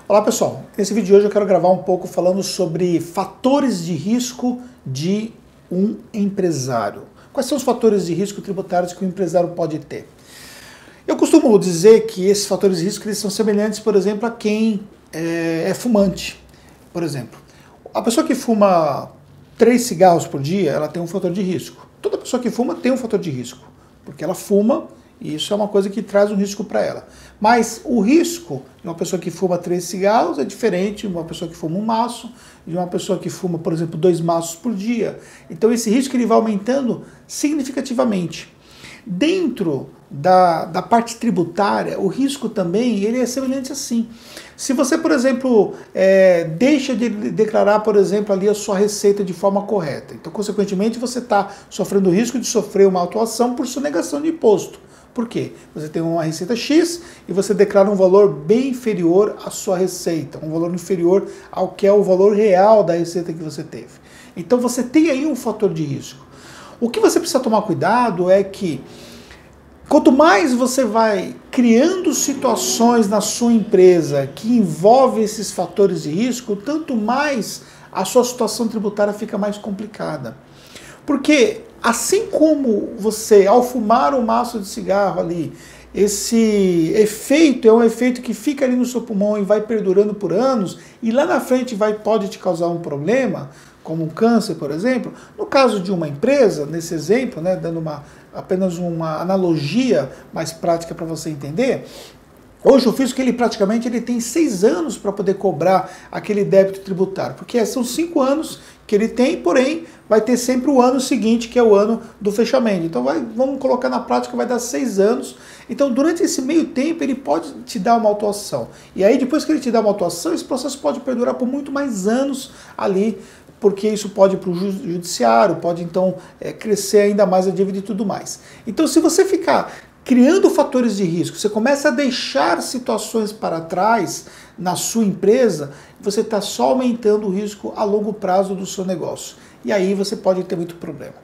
Olá pessoal, nesse vídeo de hoje eu quero gravar um pouco falando sobre fatores de risco de um empresário. Quais são os fatores de risco tributários que o empresário pode ter? Eu costumo dizer que esses fatores de risco eles são semelhantes, por exemplo, a quem é fumante. Por exemplo, a pessoa que fuma 3 cigarros por dia, ela tem um fator de risco. Toda pessoa que fuma tem um fator de risco, porque ela fuma e isso é uma coisa que traz um risco para ela. Mas o risco de uma pessoa que fuma 3 cigarros é diferente de uma pessoa que fuma um maço, de uma pessoa que fuma, por exemplo, 2 maços por dia. Então esse risco ele vai aumentando significativamente. Dentro da parte tributária, o risco também ele é semelhante assim. Se você, por exemplo, deixa de declarar, por exemplo, ali a sua receita de forma correta, então, consequentemente, você está sofrendo o risco de sofrer uma autuação por sonegação de imposto. Por quê? Você tem uma receita X e você declara um valor bem inferior à sua receita, um valor inferior ao que é o valor real da receita que você teve. Então você tem aí um fator de risco. O que você precisa tomar cuidado é que quanto mais você vai criando situações na sua empresa que envolvem esses fatores de risco, tanto mais a sua situação tributária fica mais complicada. Porque assim como você, ao fumar um maço de cigarro ali, esse efeito é um efeito que fica ali no seu pulmão e vai perdurando por anos, e lá na frente pode te causar um problema, como um câncer, por exemplo. No caso de uma empresa, nesse exemplo, né, dando apenas uma analogia mais prática para você entender, hoje o fisco praticamente tem 6 anos para poder cobrar aquele débito tributário, porque são 5 anos que ele tem, porém vai ter sempre o ano seguinte, que é o ano do fechamento. Então vamos colocar na prática, vai dar 6 anos. Então durante esse meio tempo ele pode te dar uma autuação. E aí depois que ele te dá uma autuação, esse processo pode perdurar por muito mais anos ali, porque isso pode ir para o judiciário, pode então crescer ainda mais a dívida e tudo mais. Então se você ficar criando fatores de risco, você começa a deixar situações para trás na sua empresa, você está só aumentando o risco a longo prazo do seu negócio. E aí você pode ter muito problema.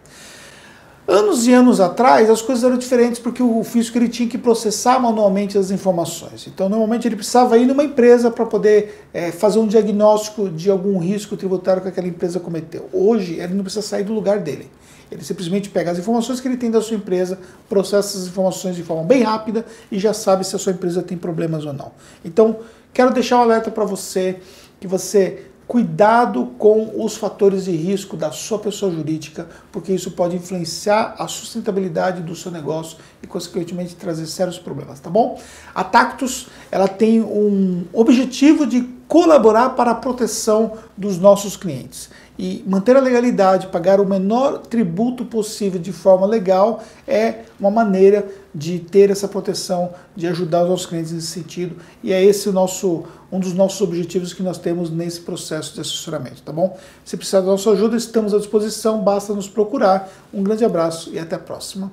Anos e anos atrás, as coisas eram diferentes porque o fisco tinha que processar manualmente as informações. Então, normalmente ele precisava ir numa empresa para poder fazer um diagnóstico de algum risco tributário que aquela empresa cometeu. Hoje, ele não precisa sair do lugar dele. Ele simplesmente pega as informações que ele tem da sua empresa, processa essas informações de forma bem rápida e já sabe se a sua empresa tem problemas ou não. Então, quero deixar um alerta para você, que você cuidado com os fatores de risco da sua pessoa jurídica, porque isso pode influenciar a sustentabilidade do seu negócio e, consequentemente, trazer sérios problemas, tá bom? A Tactus, ela tem um objetivo de colaborar para a proteção dos nossos clientes. E manter a legalidade, pagar o menor tributo possível de forma legal é uma maneira de ter essa proteção, de ajudar os nossos clientes nesse sentido. E é esse um dos nossos objetivos que nós temos nesse processo de assessoramento, tá bom? Se precisar da nossa ajuda, estamos à disposição, basta nos procurar. Um grande abraço e até a próxima.